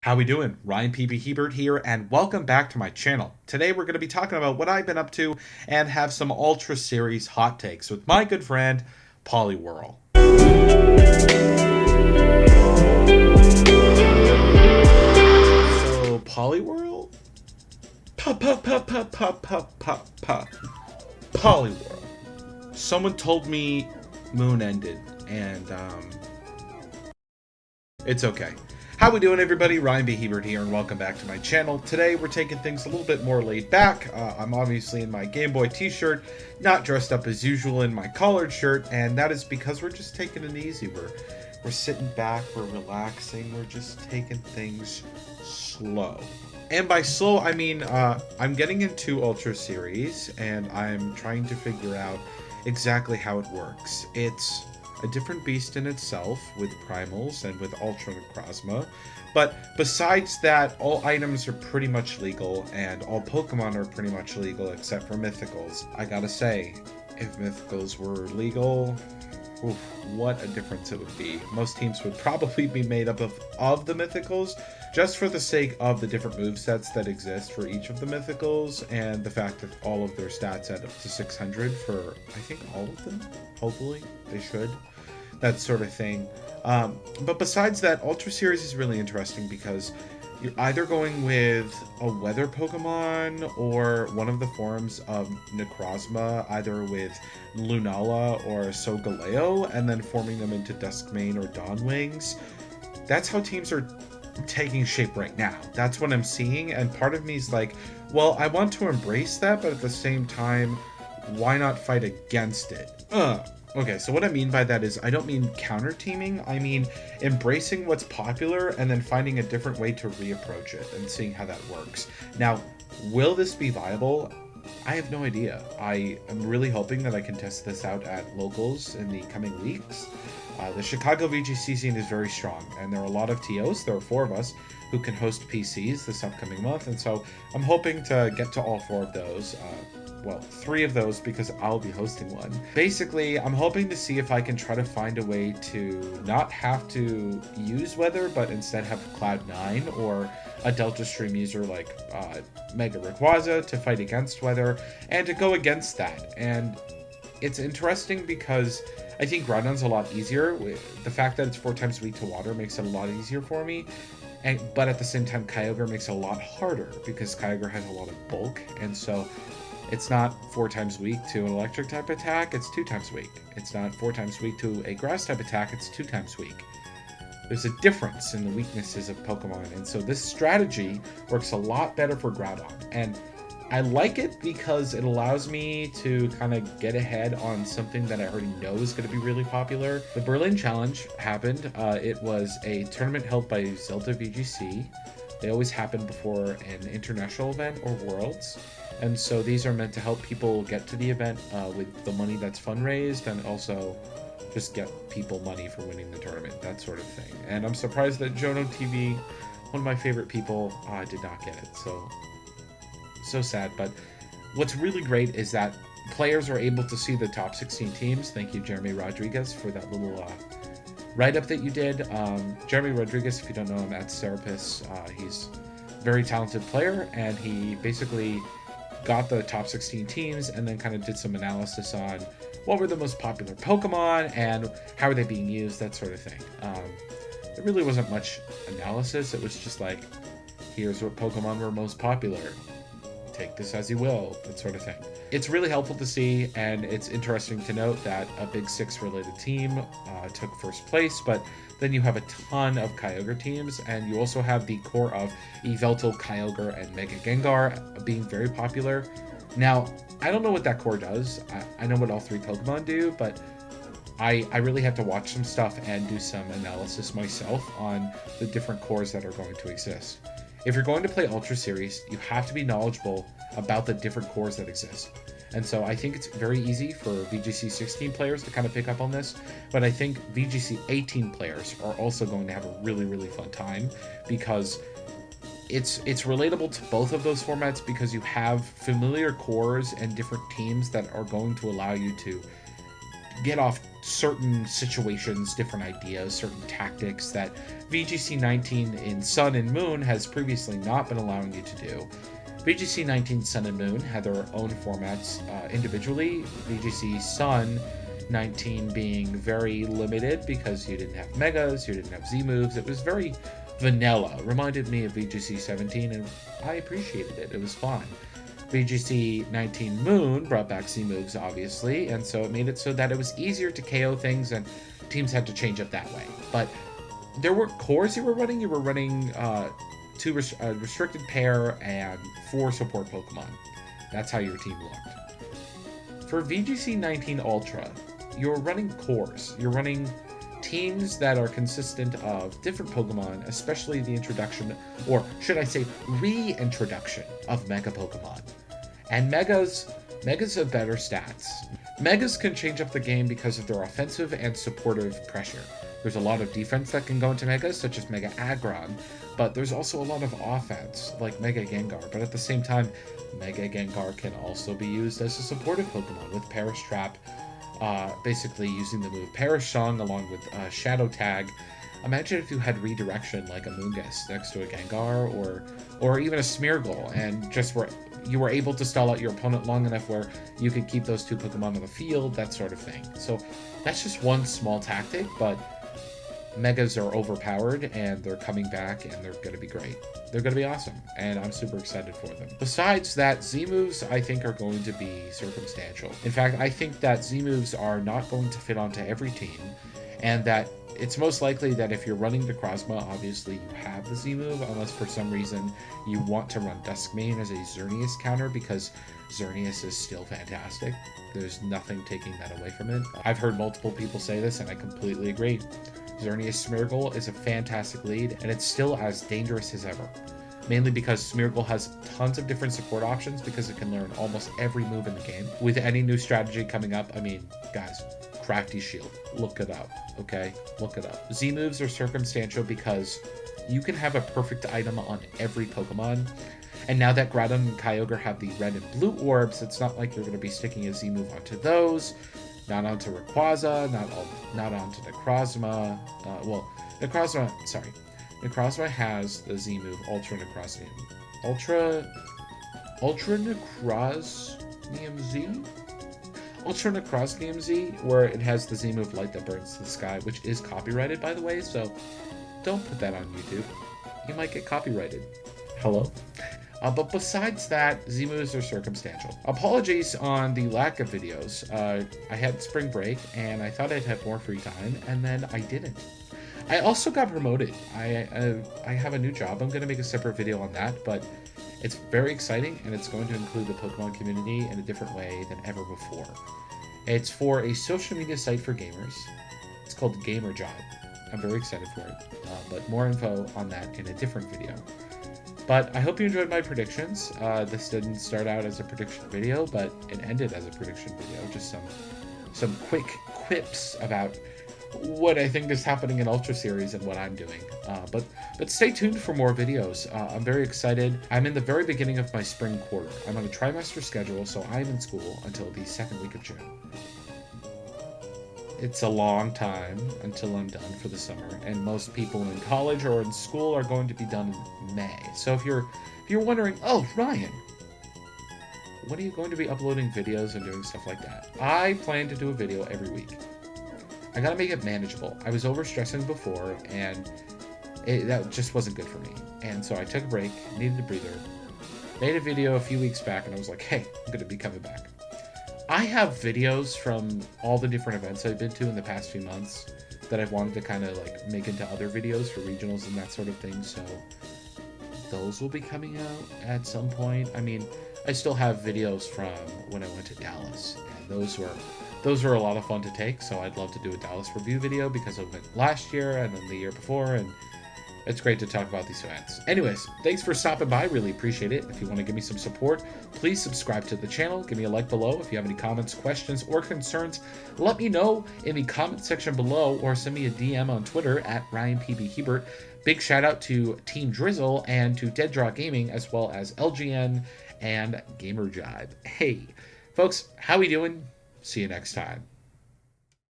How we doing? Ryan PB Hebert here, and welcome back to my channel. Today we're going to be talking about what I've been up to and have some Ultra Series hot takes with my good friend, Poliwhirl. So, Poliwhirl? Poliwhirl. Someone told me Moon ended, and it's okay. How we doing, everybody? Ryan B. Hebert here, and welcome back to my channel. Today, we're taking things a little bit more laid back. I'm obviously in my Game Boy t-shirt, not dressed up as usual in my collared shirt, and that is because we're just taking it easy. We're sitting back, we're relaxing, we're just taking things slow. And by slow, I mean, I'm getting into Ultra Series, and I'm trying to figure out exactly how it works. It's a different beast in itself with primals and with Ultra Necrozma, but besides that, all items are pretty much legal and all Pokemon are pretty much legal except for mythicals. I gotta say, if mythicals were legal, oof, what a difference it would be. Most teams would probably be made up of the mythicals, just for the sake of the different movesets that exist for each of the mythicals, and the fact that all of their stats add up to 600 for, I think, all of them. Hopefully, they should. That sort of thing. But besides that, Ultra Series is really interesting because you're either going with a weather Pokemon or one of the forms of Necrozma, either with Lunala or Solgaleo, and then forming them into Duskmane or Dawnwings. That's how teams are taking shape right now. That's what I'm seeing, and part of me is like, well, I want to embrace that, but at the same time, why not fight against it? Okay, so what I mean by that is I don't mean counter-teaming, I mean embracing what's popular and then finding a different way to reapproach it and seeing how that works. Now, will this be viable? I have no idea. I am really hoping that I can test this out at locals in the coming weeks. The Chicago VGC scene is very strong, and there are a lot of TOs, there are 4 of us, who can host PCs this upcoming month, and so I'm hoping to get to all 4 of those. Well, 3 of those because I'll be hosting one. Basically, I'm hoping to see if I can try to find a way to not have to use weather, but instead have Cloud9 or a Delta Stream user like Mega Rayquaza to fight against weather and to go against that. And it's interesting because I think Groudon's a lot easier. The fact that it's 4 times weak to water makes it a lot easier for me. But at the same time, Kyogre makes it a lot harder because Kyogre has a lot of bulk, and so it's not 4 times weak to an electric type attack, it's 2 times weak. It's not 4 times weak to a grass type attack, it's 2 times weak. There's a difference in the weaknesses of Pokemon, and so this strategy works a lot better for Groudon. And I like it because it allows me to kind of get ahead on something that I already know is going to be really popular. The Berlin Challenge happened. It was a tournament held by Zelda VGC. They always happen before an international event or Worlds. And so these are meant to help people get to the event with the money that's fundraised, and also just get people money for winning the tournament, that sort of thing. And I'm surprised that Jono TV, one of my favorite people, did not get it. So sad. But what's really great is that players are able to see the top 16 teams. Thank you, Jeremy Rodriguez, for that little write-up that you did. Jeremy Rodriguez, if you don't know him, at Serapis, he's a very talented player, and he basically got the top 16 teams and then kind of did some analysis on what were the most popular Pokemon and how are they being used, that sort of thing. There really wasn't much analysis. It was just like, here's what Pokemon were most popular. Take this as you will, that sort of thing. It's really helpful to see, and it's interesting to note that a Big 6 related team took first place, but then you have a ton of Kyogre teams, and you also have the core of Yveltal, Kyogre, and Mega Gengar being very popular. Now, I don't know what that core does. I know what all 3 Pokemon do, but I really have to watch some stuff and do some analysis myself on the different cores that are going to exist. If you're going to play Ultra Series, you have to be knowledgeable about the different cores that exist. And so I think it's very easy for VGC 16 players to kind of pick up on this, but I think VGC 18 players are also going to have a really, really fun time because it's relatable to both of those formats because you have familiar cores and different teams that are going to allow you to get off certain situations, different ideas, certain tactics that VGC 19 in Sun and Moon has previously not been allowing you to do. VGC 19 Sun and Moon had their own formats individually. VGC Sun 19 being very limited because you didn't have megas, you didn't have Z moves. It was very vanilla. Reminded me of VGC 17, and I appreciated it. It was fun. VGC 19 Moon brought back Z moves, obviously, and so it made it so that it was easier to KO things, and teams had to change up that way. But there were cores you were running. You were running two restricted pair and 4 support Pokemon. That's how your team looked. For VGC 19 Ultra, you're running cores. You're running teams that are consistent of different Pokemon, especially the introduction, or should I say reintroduction of Mega Pokemon. And Megas have better stats. Megas can change up the game because of their offensive and supportive pressure. There's a lot of defense that can go into Megas, such as Mega Aggron, but there's also a lot of offense, like Mega Gengar. But at the same time, Mega Gengar can also be used as a supportive Pokemon with Perish Trap, basically using the move Perish Song along with Shadow Tag. Imagine if you had redirection like a Moongus next to a Gengar or even a Smeargle, and you were able to stall out your opponent long enough where you could keep those 2 Pokemon on the field, that sort of thing. So that's just one small tactic, but Megas are overpowered and they're coming back and they're going to be great. They're going to be awesome, and I'm super excited for them. Besides that, Z moves I think are going to be circumstantial. In fact, I think that Z moves are not going to fit onto every team, and that it's most likely that if you're running Necrozma, obviously you have the Z move, unless for some reason you want to run Duskmane as a Xerneas counter, because Xerneas is still fantastic. There's nothing taking that away from it. I've heard multiple people say this, and I completely agree. Xerneas Smeargle is a fantastic lead, and it's still as dangerous as ever. Mainly because Smeargle has tons of different support options because it can learn almost every move in the game. With any new strategy coming up, I mean, guys, Crafty Shield, look it up, okay? Look it up. Z moves are circumstantial because you can have a perfect item on every Pokemon. And now that Groudon and Kyogre have the red and blue orbs, it's not like you're going to be sticking a Z move onto those. Not onto Rayquaza, not onto Necrozma. Necrozma has the Z move Ultra Necrozma. Ultra Necrozmium Z? Ultra Necrozmium Z, where it has the Z move Light that Burns the Sky, which is copyrighted, by the way, so don't put that on YouTube. You might get copyrighted. Hello? But besides that, Z moves are circumstantial. Apologies on the lack of videos. I had spring break, and I thought I'd have more free time, and then I didn't. I also got promoted. I have a new job. I'm going to make a separate video on that, but it's very exciting, and it's going to include the Pokemon community in a different way than ever before. It's for a social media site for gamers. It's called GamerJibe. I'm very excited for it, but more info on that in a different video. But I hope you enjoyed my predictions. This didn't start out as a prediction video, but it ended as a prediction video. Just some quick quips about what I think is happening in Ultra Series and what I'm doing. But stay tuned for more videos. I'm very excited. I'm in the very beginning of my spring quarter. I'm on a trimester schedule, so I'm in school until the 2nd week of June. It's a long time until I'm done for the summer, and most people in college or in school are going to be done in May. So if you're wondering, oh, Ryan, when are you going to be uploading videos and doing stuff like that? I plan to do a video every week. I gotta make it manageable. I was overstressing before, and that just wasn't good for me. And so I took a break, needed a breather, made a video a few weeks back, and I was like, hey, I'm gonna be coming back. I have videos from all the different events I've been to in the past few months that I've wanted to kind of like make into other videos for regionals and that sort of thing, so those will be coming out at some point. I mean, I still have videos from when I went to Dallas, and those were a lot of fun to take, so I'd love to do a Dallas review video because I went last year and then the year before, and it's great to talk about these events. Anyways, thanks for stopping by. Really appreciate it. If you want to give me some support, please subscribe to the channel. Give me a like below. If you have any comments, questions, or concerns, let me know in the comment section below or send me a DM on Twitter at RyanPBHebert. Big shout out to TeamDrizzle and to Dead Draw Gaming, as well as LGN and GamerJibe. Hey, folks, how we doing? See you next time.